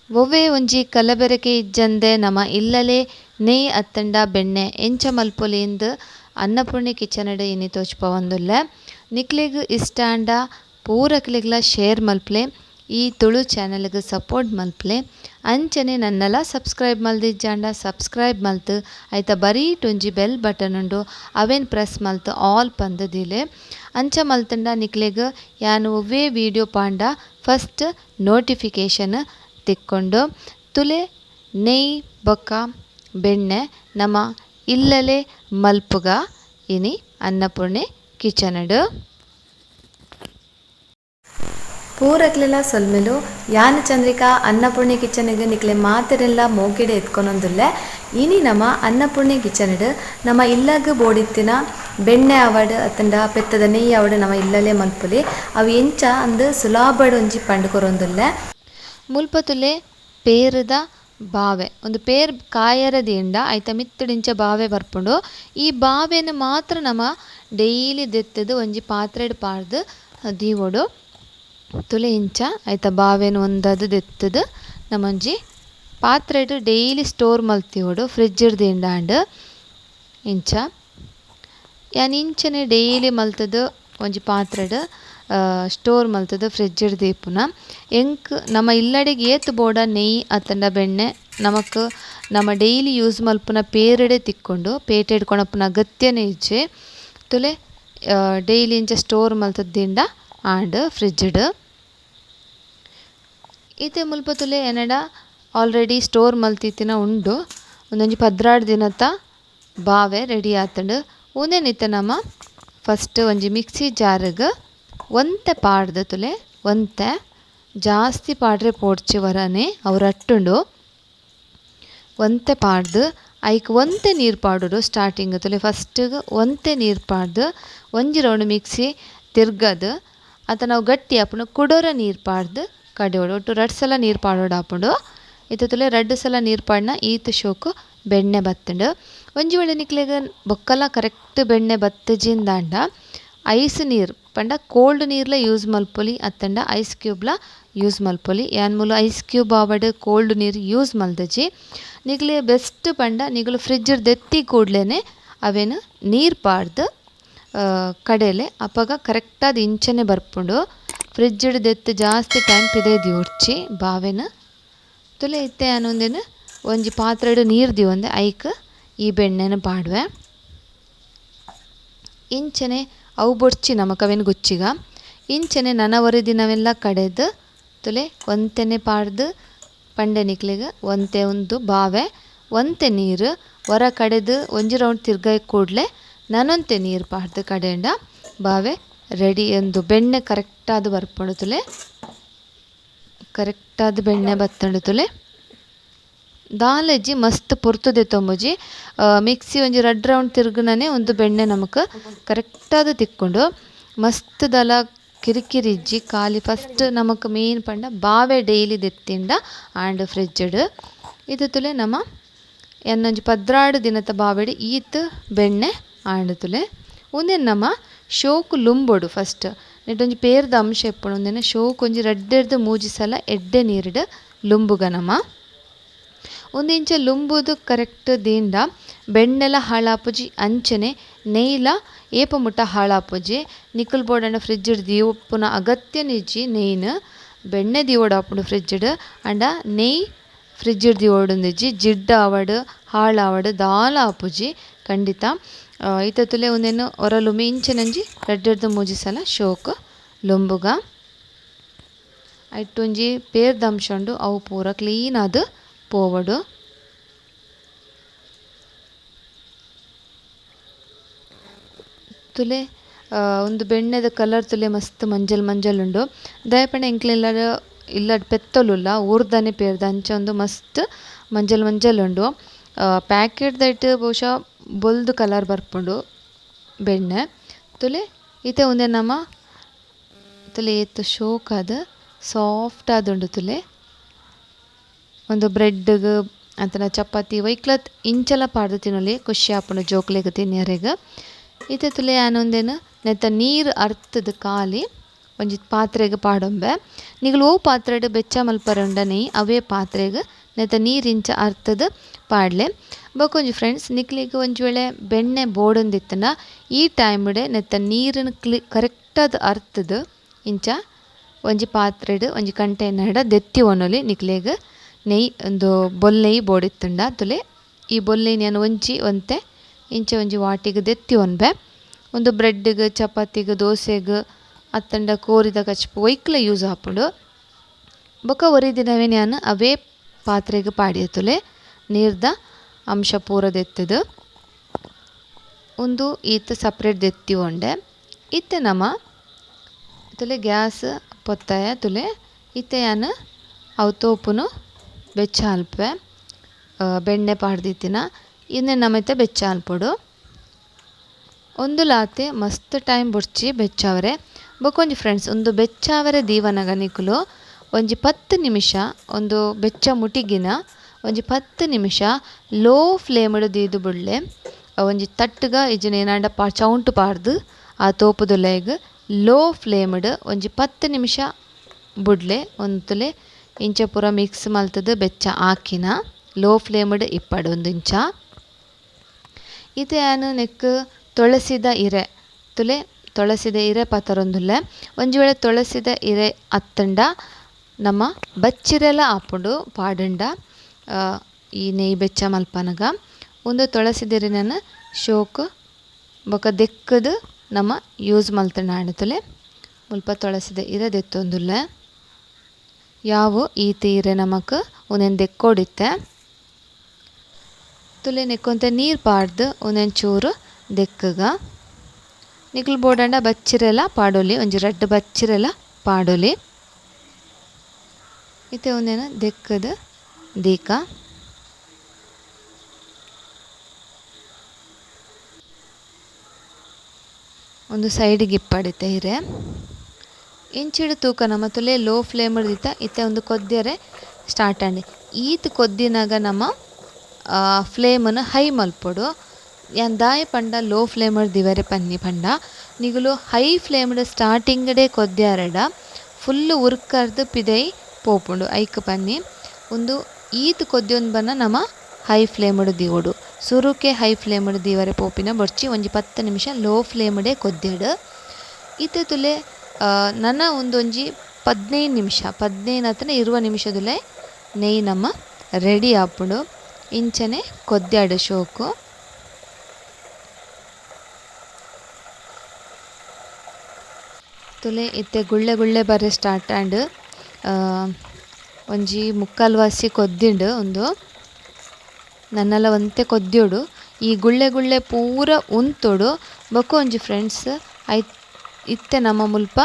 ಒವ್ವೇ ಒಂಜಿ ಕಲಬೆರಕೆ ಇಜ್ಜಂದೆ ನಮ ಇಲ್ಲಲೆ ನೆಯ್ ಅತ್ತಂಡ ಬೆಣ್ಣೆ ಎಂಚ ಮಲ್ಪೊಲಿಂದ್ ಅನ್ನಪೂರ್ಣಿ ಕಿಚನಡ್ ಇನಿ ತೋಜ್ಪವೊಂದುಲ್ಲೆ. ನಿಕ್ಲೆಗ್ ಇಷ್ಟ ಆಂಡ ಪೂರಕ್ಲೆಗ್ಲ ಶೇರ್ ಮಲ್ಪಲೆ ಈ ತುಳು ಚಾನಲ್ಗೆ ಸಪೋರ್ಟ್ ಮಲ್ಪಲೆ. ಅಂಚನೆ ನನ್ನಲ ಸಬ್ಸ್ಕ್ರೈಬ್ ಮಲ್ದಿಜ್ಜಾಂಡ ಸಬ್ಸ್ಕ್ರೈಬ್ ಮಲ್ತು ಐತ ಬರೀಟ್ ಒಂಜಿ ಬೆಲ್ ಬಟನ್ ಉಂಡು ಅವೆನ್ ಪ್ರೆಸ್ ಮಲ್ತು ಆಲ್ ಪಂದ್ ದಿಲೆ. ಅಂಚ ಮಲ್ತಂಡ ನಿಕ್ಲೆಗ್ ಯಾನ್ ಒವ್ವೇ ವಿಡಿಯೋ ಪಾಂಡ ಫಸ್ಟ್ ನೋಟಿಫಿಕೇಷನ್ ತಿಕ್ಕೊಂಡು ತುಲೆ ನೆಯ್ ಬೊಕ್ಕ ಬೆಣ್ಣೆ ನಮ ಇಲ್ಲಲೆ ಮಲ್ಪುಗ ಇನಿ ಅನ್ನಪೂರ್ಣೆ ಕಿಚನಡ್. ಪೂರಕ್ಲೆಲ ಸೊಲ್ಮೆಲು ಯಾನ್ ಚಂದ್ರಿಕಾ ಅನ್ನಪೂರ್ಣೆ ಕಿಚನ್ಗೆ ನಿಕ್ಲೆ ಮಾತೆರೆಲ್ಲ ಮೋಕೆಡೆ ಎತ್ಕೊನೊಂದುಲ್ಲೆ. ಇನಿ ನಮ ಅನ್ನಪೂರ್ಣೆ ಕಿಚನಡ್ ನಮ ಇಲ್ಲಗ್ ಬೋಡಿತ್ತಿನ ಬೆಣ್ಣೆ ಅವಡ್ ಅತ್ತಂಡ ಪೆತ್ತದ ನೆಯ್ಯಿ ಅವಡ್ ನಮ ಇಲ್ಲಲೆ ಮಲ್ಪೊಲಿ ಅವು ಎಂಚ ಅಂದ್ ಸುಲಾಬಡ್ ಒಂಜಿ ಪಂಡ್ ಕೊರೊಂದುಲ್ಲೆ. ಮುಲ್ಪತುಲೆ ಪೇರದ ಬಾವೆ ಒಂದು ಪೇರ್ ಕಾಯರದಿಂಡ ಐತ ಮಿತ್ತುಡಿಂಚ ಬಾವೆ ಬರ್ಪುಂಡು. ಈ ಬಾವೆನ್ ಮಾತ್ರ ನಮ ಡೈಲಿ ದೆತ್ತದು ಒಂಜಿ ಪಾತ್ರೆಡ್ ಪಾರ್ದು ದೀವೊಡು ತುಲೆ ಇಂಚ ಐತ ಬಾವೆನ್ ಒಂದದು ದೆತ್ತದು ನಮೊಂಜಿ ಪಾತ್ರೆಡ್ ಡೈಲಿ ಸ್ಟೋರ್ ಮಲ್ತಿವೊಡು ಫ್ರಿಡ್ಜ್ಡ್ ದಿಂಡಾಂಡ್ ಇಂಚ. ಯಾನ್ ಇಂಚನೆ ಡೈಲಿ ಮಲ್ತದು ಒಂಜಿ ಪಾತ್ರೆಡ್ ಸ್ಟೋರ್ ಮಲ್ತದು ಫ್ರಿಡ್ಜ್ಡ್ ದೀಪುನ ಎಂಕ್ ನಮ ಇಲ್ಲಡೆಗ್ ಏತ್ ಬೋಡ ನೆಯ್ಯಿ ಅತ್ತಂಡ ಬೆಣ್ಣೆ ನಮಕ್ ನಮ ಡೈಲಿ ಯೂಸ್ ಮಲ್ಪುನ ಪೇರಡೆ ತಿಕ್ಕೊಂಡು ಪೇಟೆಡ್ ಕೊಣಪುನ ಅಗತ್ಯನೇ ಇಜ್ಜೆ ತುಲೆ ಡೈಲಿ ಇಂಚ ಸ್ಟೋರ್ ಮಲ್ತದ್ದಿಂಡ ಆಂಡ್ ಫ್ರಿಡ್ಜ್ಡ್. ಇತ್ತೆ ಮುಲ್ಪ ತುಲೆ ಎನ್ನಡ ಆಲ್ರೆಡಿ ಸ್ಟೋರ್ ಮಲ್ತಿತ್ತಿನ ಉಂಡು ಒಂದೊಂಜಿ 16 ದಿನತ ಬಾವೆ ರೆಡಿ ಆತುಂಡು. ಉಂದೆನಿತ್ತ ನಮ ಫಸ್ಟ್ ಒಂಜಿ ಮಿಕ್ಸಿ ಜಾರ್ಗ್ ಒಂತೆ ಪಾಡ್ದು ತುಲೆ ಒಂತೆ ಜಾಸ್ತಿ ಪಾಡ್ರೆ ಪೋಡ್ಚಿ ವರನೆ ಅವು ರಟ್ಟುಂಡು ಒಂತೆ ಪಾಡ್ದು ಐಕ್ ಒಂತೆ ನೀರು ಪಾಡೋಡು ಸ್ಟಾರ್ಟಿಂಗ್ ತುಲೆ ಫಸ್ಟಿಗೆ ಒಂತೆ ನೀರು ಪಾಡ್ದು ಒಂಜಿ ರೌಂಡ್ ಮಿಕ್ಸಿ ತಿರ್ಗದು ಅತ್ತ ನಾವು ಗಟ್ಟಿ ಆಪುಂಡು ಕುಡೋರ ನೀರು ಪಾಡ್ದು ಕಡೆಯೋಡು ಒಟ್ಟು 2 ಸಲ ನೀರು ಪಾಡೋಡು ಆಪುಂಡು. ಇತ್ತ ತುಲೆ 2 ಸಲ ನೀರು ಪಾಡ್ನ ಈತ್ ಶೋಕು ಬೆಣ್ಣೆ ಬತ್ತುಂಡು. ಒಂಜಿ ವೇಳೆ ನಿಕ್ಲೆಗ್ ಬೊಕ್ಕಲ ಕರೆಕ್ಟ್ ಬೆಣ್ಣೆ ಬತ್ತಜಿಂದಾಂಡ ಐಸ್ ನೀರು ಪಂಡ ಕೋಲ್ಡ್ ನೀರ್ಲ ಯೂಸ್ ಮಲ್ಪೊಲಿ ಅತ್ತಂಡ ಐಸ್ ಕ್ಯೂಬ್ಲ ಯೂಸ್ ಮಲ್ಪೊಲಿ. ಯಾನ್ ಮೂಲು ಐಸ್ ಕ್ಯೂಬ್ ಆವಡ್ ಕೋಲ್ಡ್ ನೀರು ಯೂಸ್ ಮಲ್ದಜಿ ನಿಕ್ಲೆ ಬೆಸ್ಟ್ ಪಂಡ ನಿಗುಲು ಫ್ರಿಡ್ಜ್ ದೆತ್ತಿ ಕೂಡ್ಲೇನೆ ಅವೇನು ನೀರು ಪಾಡ್ದು ಕಡೆಯಲೆ ಅಪಗ ಕರೆಕ್ಟಾದ ಇಂಚನೆ ಬರ್ಪುಂಡು. ಫ್ರಿಡ್ಜ್ಡ್ ದೆತ್ತು ಜಾಸ್ತಿ ಟೈಮ್ ಪಿದೆದು ಉಡ್ಚಿ ಬಾವೆನ ತುಲೆ ಇತ್ತೆ ಅನ್ನೊಂದೇನು ಒಂಜಿ ಪಾತ್ರೆಡ್ ನೀರು ದಿವಂದೆ ಐಕ್ ಈ ಬೆಣ್ಣೆನ ಪಾಡುವೆ ಇಂಚನೆ ಅವು ಬೊಡ್ಚಿ ನಮಕ್ ಅವೆನ್ ಗುಚ್ಚಿಗ ಇಂಚನೆ ನನವರಿ ದಿನವೆಲ್ಲ ಕಡೆದು ತುಲೆ ಒಂತೆನೆ ಪಾಡ್ದು ಪಂಡೆ ನಿಕ್ಲೆಗ್ ಒಂತೆ ಒಂದು ಬಾವೆ ಒಂತೆ ನೀರು ಹೊರ ಕಡೆದು ಒಂಜಿ ರೌಂಡ್ ತಿರ್ಗಾಯ್ ಕೂಡಲೇ ನನೊಂತೆ ನೀರು ಪಾಡ್ದು ಕಡೆಂಡ ಬಾವೆ ರೆಡಿ ಎಂದು ಬೆಣ್ಣೆ ಕರೆಕ್ಟಾದ ಬರ್ಪುಂಡು ತುಲೆ ಕರೆಕ್ಟಾದ ಬೆಣ್ಣೆ ಬತ್ತುಂಡು ತುಲೆ ದಾಲೆಜ್ಜಿ ಮಸ್ತ್ ಪೊರ್ತುದೆ ತೊಂಬುಜಿ ಮಿಕ್ಸಿ ಒಂಜಿ 2 ರೌಂಡ್ ತಿರ್ಗುನನೆ ಒಂದು ಬೆಣ್ಣೆ ನಮಕ್ ಕರೆಕ್ಟಾದ ತಿಕ್ಕೊಂಡು ಮಸ್ತ್ ದಲ ಕಿರಿಕಿರಿ ಇಜ್ಜಿ ಖಾಲಿ ಫಸ್ಟ್ ನಮಕ್ ಮೇನ್ ಪಂಡ ಬಾವೆ ಡೈಲಿ ದೆತ್ತಿಂಡ ಆಂಡ್ ಫ್ರಿಡ್ಜ್ಡ್. ಇದು ತುಲೆ ನಮ ಎನ್ನೊಂಜಿ 16 ದಿನದ ಬಾವೆಡ್ ಈತ್ ಬೆಣ್ಣೆ ಆಂಡ್ ತುಲೆ ಉಂದೆನ್ ನಮ ಶೋಕು ಲುಂಬೊಡು ಫಸ್ಟ್ ನೆಟ್ಟೊಂಜಿ ಪೇರ್ದ ಅಂಶ ಎಪ್ಪುಂಡು ಉಂದೆನ ಶೋಕು ಒಂಜಿ 2 ಮೂಜಿ ಸಲ ಎಡ್ಡೆ ನೀರುಡ್ ಲುಂಬುಗ ನಮ ಒಂದಿಂಚ ಲುಂಬುದು ಕರೆಕ್ಟ್ ದೀಂಡ ಬೆಣ್ಣೆಲ ಹಾಳಾಪುಜಿ ಅಂಚನೆ ನೆಯ್ಲ ಏಪ ಮುಟ್ಟ ಹಾಳಾಪುಜಿ ನಿಕುಲ್ ಬೋಡಂಡ ಫ್ರಿಡ್ಜ್ಡ್ ದೀವಪ್ಪುನ ಅಗತ್ಯನ ಇಜ್ಜಿ ನೆಯ್ನ್ ಬೆಣ್ಣೆ ದೀವೋಡು ಆಪುಂಡು ಫ್ರಿಡ್ಜ್ಡ್ ಅಂಡ ನೆಯ್ ಫ್ರಿಡ್ಜ್ಡ್ ದೀವೋಡುಂದಿಜ್ಜಿ ಜಿಡ್ಡ ಆವಡ್ ಹಾಳಾವಡ್ ದಾಲ ಆಪುಜಿ ಖಂಡಿತ. ಈತ ತುಲೆ ಒಂದೇನು ಒರಲುಮೆ ಇಂಚೆನಂಜಿ 2 ಮೂಜಿ ಸಲ ಶೋಕು ಲೊಂಬುಗ ಐಟೊಂಜಿ ಪೇರ್ದ ಅಂಶ ಉಂಡು ಅವು ಪೂರ ಕ್ಲೀನ್ ಆದ್ ಪೋವಡು. ತುಲೆ ಒಂದು ಬೆಣ್ಣೆದ ಕಲರ್ ತುಲೆ ಮಸ್ತ್ ಮಂಜಲ್ ಮಂಜಲ್ ಉಂಡು ದಯಪಂಡ ಎಂಕ್ಲೆಲ್ಲರ ಇಲ್ಲಡ್ ಪೆತ್ತೊಲುಲ್ಲ ಊರ್ದನೆ ಪೇರ್ದ ಅಂಚ ಒಂದು ಮಸ್ತ್ ಮಂಜಲ್ ಮಂಜಲ್ ಉಂಡು. ಪ್ಯಾಕೆಟ್ ದೈಟ್ ಬಹುಶಃ ಬೊಲ್ದು ಕಲರ್ ಬರ್ಪುಂಡು ಬೆಣ್ಣೆ ತುಲೆ ಇತ್ತೆ ಒಂದೆ ನಮ ತುಲೆ ಏತ್ ಶೋಕಾದ ಸಾಫ್ಟ್ ಆದುಂಡು ತುಲೆ ಒಂದು ಬ್ರೆಡ್ಗ್ ಅಂತನ ಚಪಾತಿ ವೈಕ್ಲತ್ ಇಂಚಲ ಪಾಡ್ದು ತಿನ್ನೊಲಿ ಖುಷಿ ಆಪುಂಡು ಜೋಕ್ಲೆಗ್ ತಿನ್ಯರೆಗ್. ಇತ್ತೆ ತುಲೆ ಆನೊಂದೇನು ನೆತ್ತ ನೀರು ಅರ್ತದ ಖಾಲಿ ಒಂಜಿ ಪಾತ್ರೆಗ್ ಪಾಡೊಂಬೆ ನಿಕುಲು ಓ ಪಾತ್ರೆಡ್ ಬೆಚ್ಚ ಮಲ್ಪರೆ ಉಂಡ ನೆಯ್ಯಿ ಅವೇ ಪಾತ್ರೆಗ್ ನೆತ್ತ ನೀರಿಂಚ ಅರ್ತದ್ ಪಾಡ್ಲೆ ಬಕೊಂಜಿ ಫ್ರೆಂಡ್ಸ್ ನಿಕ್ಲಿಗ್ ಒಂಜಿ ವೇಳೆ ಬೆಣ್ಣೆ ಬೋಡೊಂದಿತ್ತನ ಈ ಟೈಮ್ಡ್ ನೆತ್ತ ನೀರಿನ ಕರೆಕ್ಟಾದ್ ಅರ್ತದ್ ಇಂಚ ಒಂಜಿ ಪಾತ್ರೆಡ್ ಒಂಜಿ ಕಂಟೈನರ್ಡ್ ದೆತ್ತಿ ಒನೊಲಿ ನಿಕ್ಲೆಗ್ ನೆಯ್ಯಿ ಒಂದು ಬೊಲ್ನೆಯ್ಯಿ ಬೋಡಿತ್ತುಂಡ ತುಲೆ ಈ ಬೊಲ್ನೆಯ್ಯಿ ನಾನು ಒಂಜಿ ಒಂತೆ ಇಂಚ ಒಂಜಿ ವಾಟಿಗ್ ದೆತ್ತಿ ಒನ್ಬೆ ಒಂದು ಬ್ರೆಡ್ಗ್ ಚಪಾತಿಗ್ ದೋಸೆಗ್ ಅತ್ತಂಡ ಕೋರಿದ ಕಚ್ಪು ಒಯ್ಕ್ಲ ಯೂಸ್ ಆಪುಂಡು ಬೊಕ ಒರಿ ದಿನವೇ ನಾನು ಅವೇ ಪಾತ್ರೆಗ್ ಪಾಡ್ಯತುಲೆ ನೀರ್ದ ಅಂಶ ಪೂರ ದೆತ್ತುದು ಒಂದು ಈತ್ ಸಪ್ರೇಟ್ ದೆತ್ತಿ ಉಂಡೆ ಇತ್ತೆ ನಮ ತುಲೆ ಗ್ಯಾಸ್ ಪೊತ್ತಾಯ ತುಲೆ ಇತ್ತೆ ಯಾನ್ ಅವು ತೋಪುನು ಬೆಚ್ಚ ಅಲ್ಪೆ ಬೆಣ್ಣೆ ಪಾಡ್ದಿತ್ತಿನ ಇನ್ನೆ ನಮೈತೆ ಬೆಚ್ಚ ಅಲ್ಪೊಡು ಒಂದು ಲಾತೆ ಮಸ್ತ್ ಟೈಮ್ ಬುಡ್ಚಿ ಬೆಚ್ಚಾವರೆ ಬೊಕೊಂಜಿ ಫ್ರೆಂಡ್ಸ್ ಒಂದು ಬೆಚ್ಚಾವರೆ ದೀವನಗ ನಿಕುಲು ಒಂಜಿ 10 ನಿಮಿಷ ಒಂದು ಬೆಚ್ಚ ಮುಟಿಗಿನ ಒಂಜಿ 10 ನಿಮಿಷ ಲೋ ಫ್ಲೇಮ್ಡ್ ದೀದು ಬುಡ್ಲೆ ಒಂಜಿ ತಟ್ಟುಗ ಇಜ್ಜಿನ ಏನಾಂಡ ಚೌಂಟು ಪಾಡ್ದು ಆ ತೋಪುದುಲೆಗ್ ಲೋ ಫ್ಲೇಮ್ಡ್ ಒಂಜಿ 10 ನಿಮಿಷ ಬುಡ್ಲೆ ಒಂತುಲೆ ಇಂಚ ಪೂರ ಮಿಕ್ಸ್ ಮಲ್ತದು ಬೆಚ್ಚ ಆಕಿನ ಲೋ ಫ್ಲೇಮ್ಡ್ ಇಪ್ಪಡು ಒಂದು ಇಂಚ ಇದು ಯಾನು ನೆಕ್ ತೊಳಸಿದ ಇರೆ ತುಲೆ ತೊಳಸಿದ ಇರೆ ಪತರೊಂದುಲ್ಲೆ ಒಂಜಿ ವೇಳೆ ತೊಳಸಿದ ಇರೆ ಅತ್ತಂಡ ನಮ್ಮ ಬಚ್ಚಿರೆಲ ಆಪುಂಡು ಪಾಡುಂಡ ಈ ನೆಯ್ಯಿ ಬೆಚ್ಚ ಮಲ್ಪನಗ ಒಂದು ತೊಳಸಿದಿರಿನ ಶೋಕ್ ಬೊಕ ದೆಕ್ಕದು ನಮ್ಮ ಯೂಸ್ ಮಲ್ತುಂಡ ತುಲೆ ಮುಲ್ಪ ತೊಳಸಿದ ಇರೆ ದೆತ್ತೊಂದುಲ್ಲೆ ಯಾವು ಈತ ಇರೆ ನಮಕ್ ಒಂದೆನ್ ದೆಕ್ಕೋಡಿತ್ತೆ ತುಲೆ ನೆಕ್ಕೊಂತೆ ನೀರು ಪಾಡ್ದು ಒಂದೊಂದು ಚೂರು ದೆಕ್ಕಗ ನಿಕುಲು ಬೋಡಂಡ ಬಚ್ಚಿರೆಲ ಪಾಡೊಲಿ ಒಂಜಿ ರಡ್ಡ್ ಬಚ್ಚಿರೆಲ ಪಾಡೊಲಿ ಇತ್ತೆ ಒಂದೇನ ದೆಕ್ಕದ ದೀಕ ಒಂದು ಸೈಡಿಗೆ ಇಪ್ಪಡಿತ್ತೆ ಹಿರೆ ಇಂಚಿಡು ತೂಕ ನಮ್ಮ ತುಲೆ ಲೋ ಫ್ಲೇಮ್ಡ್ ದಿತ್ತ ಇತ್ತೆ ಒಂದು ಕೊದ್ಯರೆ ಸ್ಟಾರ್ಟ್ ಆಂಡಿ ಈತ್ ಕೊದ್ದಿನಾಗ ನಮ್ಮ ಫ್ಲೇಮನ್ನು ಹೈ ಮಲ್ಪೊಡು ಯಾನ್ ದಾಯ ಪಂಡ ಲೋ ಫ್ಲೇಮ್ಡ್ ದಿವರೆ ಪನ್ನಿ ಪಂಡ ನಿಗುಲು ಹೈ ಫ್ಲೇಮ್ಡ್ ಸ್ಟಾರ್ಟಿಂಗ್ಡೆ ಕೊದ್ಯಾರಡ ಫುಲ್ಲು ಉರ್ಕರ್ದು ಪಿದೈ ಪೋಪುಂಡು ಐಕ್ ಪನ್ನಿ ಒಂದು ಈತ್ ಕೊದ್ಯೊಂದು ಬನ್ನ ನಮ ಹೈ ಫ್ಲೇಮ್ಡ್ ದಿವೊಡು ಸುರುಕೆ ಹೈ ಫ್ಲೇಮ್ಡ್ ದಿವರೆ ಪೋಪಿನ ಬೊಡ್ಚಿ ಒಂಜಿ 10 ನಿಮಿಷ ಲೋ ಫ್ಲೇಮ್ಡೆ ಕೊದ್ಯಡು ಇತ್ತೆ ತುಲೆ ನನ್ನ ಒಂದೊಂಜಿ 15 ನಿಮಿಷ 15 ಅಥವಾ 20 ನಿಮಿಷದುಲೆ ನೆಯ್ಯಿ ನಮ್ಮ ರೆಡಿ ಆಪುಂಡು ಇಂಚನೆ ಕೊದ್ಯಾಡು ಶೋಕು ತುಲೆ ಇತ್ತೆ ಗುಳ್ಳೆ ಗುಳ್ಳೆ ಬರೆ ಸ್ಟಾರ್ಟ್ ಆಂಡ್ ಒಂಜಿ ಮುಕ್ಕಾಲ್ ವಾಸಿ ಕೊದ್ದಿಂಡು ಒಂದು ನನ್ನೆಲ್ಲ ಒಂತೆ ಕೊದ್ಯೋಡು ಈ ಗುಳ್ಳೆ ಗುಳ್ಳೆ ಪೂರ ಉಂತೊಡು ಬೊಕ ಒಂಜಿ ಫ್ರೆಂಡ್ಸ್ ಇತ್ತೆ ನಮ್ಮ ಮುಲ್ಪ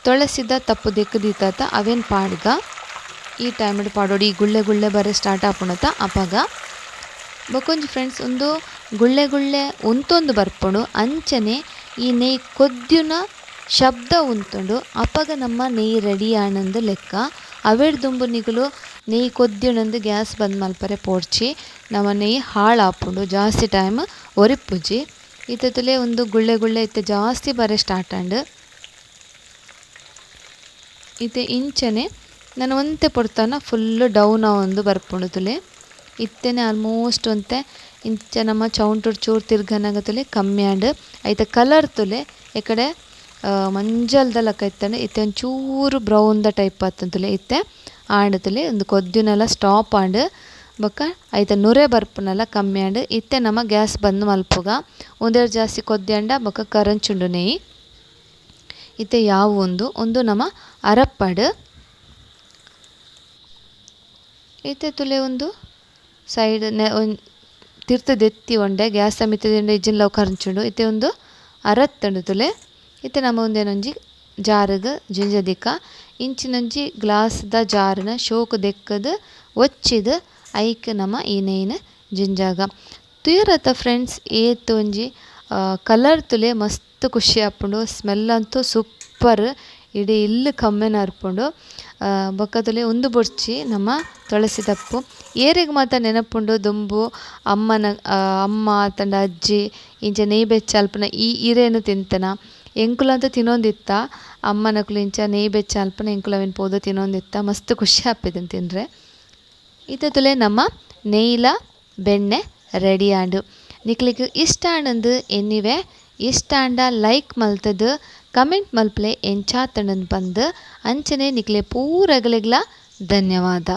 ತೊಳಸಿದ ತಪ್ಪು ದೆಕ್ಕದಿತ್ತ ಅವೇನು ಪಾಡ್ಗ ಈ ಟೈಮ್ಡ್ ಪಾಡೋಡು ಈ ಗುಳ್ಳೆ ಗುಳ್ಳೆ ಬರೆ ಸ್ಟಾರ್ಟ್ ಆಪುಣತ ಅಪಗ ಬೊಕೊಂಜಿ ಫ್ರೆಂಡ್ಸ್ ಒಂದು ಗುಳ್ಳೆ ಗುಳ್ಳೆ ಉಂತೊಂದು ಬರ್ಪುಂಡು ಅಂಚನೆ ಈ ನೆಯ್ಯಿ ಕೊದ್ಯುನ ಶಬ್ದ ಉಂತುಂಡು ಅಪಗ ನಮ್ಮ ನೆಯ್ಯಿ ರೆಡಿ ಆನಂದು ಲೆಕ್ಕ ಅವೇಡ್ ದುಂಬು ನಿಗುಲು ನೆಯ್ಯಿ ಕೊದ್ಯುನಂದು ಗ್ಯಾಸ್ ಬಂದ್ ಮಲ್ಪರೆ ಪೋಡ್ಚಿ ನಮ್ಮ ನೆಯ್ಯಿ ಹಾಳಾಪುಂಡು ಜಾಸ್ತಿ ಟೈಮ್ ಒರಿಪುಜಿ ಇತ್ತಲೆ ಒಂದು ಗುಳ್ಳೆ ಗುಳ್ಳೆ ಇತ್ತೆ ಜಾಸ್ತಿ ಬರೆ ಸ್ಟಾರ್ಟ್ ಆಂಡ್ ಇತ್ತೆ ಇಂಚನೆ ನಾನು ಒಂತೆ ಪೊಡ್ತಾನ ಫುಲ್ಲು ಡೌನ್ ಒಂದು ಬರ್ಪುಂಡು ತುಲೆ ಇತ್ತೆನೆ ಆಲ್ಮೋಸ್ಟ್ ಒಂತೆ ಇಂಚ ನಮ್ಮ ಚೌಂಟುಡು ಚೂರು ತಿರ್ಗನಾಗ ತುಲೆ ಕಮ್ಮಿ ಆಂಡ್ ಐತೆ ಕಲರ್ ತುಲೆ ಎಕಡೆ ಮಂಜಲ್ದ ಲಕ್ಕ ಇತ್ತಂಡು ಇತ್ತೆ ಒಂಚೂರು ಬ್ರೌನ್ದ ಟೈಪ್ ಆತಂತುಲೆ ಇತ್ತೆ ಆಂಡತುಲೆ ಒಂದು ಕೊದ್ದಿನೆಲ್ಲ ಸ್ಟಾಪ್ ಆಂಡ್ ಬೊಕ್ಕ ಐತ ನುರೆ ಬರ್ಪುನೆಲ್ಲ ಕಮ್ಮಿ ಆಂಡ್ ಇತ್ತೆ ನಮ್ಮ ಗ್ಯಾಸ್ ಬಂದ್ ಮಲ್ಪುಗ ಒಂದೆರಡು ಜಾಸ್ತಿ ಕೊದ್ಯಂಡ ಬೊಕ್ಕ ಕರಂಚುಂಡು ನೆಯ್ಯಿ ಇತ್ತೆ ಯಾವು ಒಂದು ನಮ್ಮ ಅರಪ್ಪಡ್ ಇತ್ತೆ ತುಲೆ ಒಂದು ಸೈಡ್ ತಿರ್ತದೆತ್ತಿ ಒಂಡೆ ಗ್ಯಾಸ್ ಮಿತ್ತದಿಂದ ಇಜ್ಜಿನ ಲವ್ ಕರಂಚುಂಡು ಇತ್ತೆ ಒಂದು ಅರತ್ತಂಡು ತುಲೆ ಇತ್ತೆ ನಮ್ಮ ಒಂದೇನೊಂಜಿ ಜಾರುಗ್ ಜಿಂಜದಿಕ್ಕ ಇಂಚಿನೊಂಜಿ ಗ್ಲಾಸ್ದ ಜಾರ್ನ ಶೋಕು ದೆಕ್ಕದು ಒಚ್ಚಿದು ಐಕ್ ನಮ್ಮ ಈ ನೆಯ್ಯಿನ ಜಿಂಜಾಗ ತುಯರತ್ತ ಫ್ರೆಂಡ್ಸ್ ಏತ್ ಒಂಜಿ ಕಲರ್ ತುಲೆ ಮಸ್ತ್ ಖುಷಿ ಆಪುಂಡು ಸ್ಮೆಲ್ ಅಂತೂ ಸೂಪರ್ ಇಡೀ ಇಲ್ಲು ಕಮ್ಮೆನ ಅರ್ಪುಂಡು ಬೊಕ್ಕ ತುಲೆ ಒಂದು ಬೊಡ್ಚಿ ನಮ್ಮ ತುಳಸಿ ತಪ್ಪು ಏರೆಗ್ ಮಾತ ನೆನಪುಂಡು ದುಂಬು ಅಮ್ಮ ತಂಡ ಅಜ್ಜಿ ಇಂಚ ನೆಯ್ ಬೆಚ್ಚ ಅಲ್ಪನ ಈ ಇರೇನು ತಿಂತನ ಎಂಕುಲಂತ ತಿನ್ನೊಂದಿತ್ತ ಅಮ್ಮನಕುಲು ಇಂಚ ನೇಯ್ ಬೆಚ್ಚ ಅಲ್ಪನ ಎಂಕುಲವೆನ್ ಪೋದು ತಿನ್ನೊಂದಿತ್ತ ಮಸ್ತ್ ಖುಷಿ ಆಪೆದನ್ ತಿಂದರೆ. ಇತ್ತೆ ನಮ್ಮ ನೇಯ್ಲ ಬೆಣ್ಣೆ ರೆಡಿ ಆಂಡು. ನಿಕ್ಲಿಗ್ ಇಷ್ಟ ಆಂಡಂದು ಎನ್ನಿವೆ ಇಷ್ಟ ಆಂಡ ಲೈಕ್ ಮಲ್ತದು ಕಮೆಂಟ್ ಮಲ್ಪಲೆ ಎಂಚಾತಂಡನ್ ಪಂದು ಅಂಚನೆ ನಿಕ್ಲೆ ಪೂರಗಲೆಗ್ಲ ಧನ್ಯವಾದ.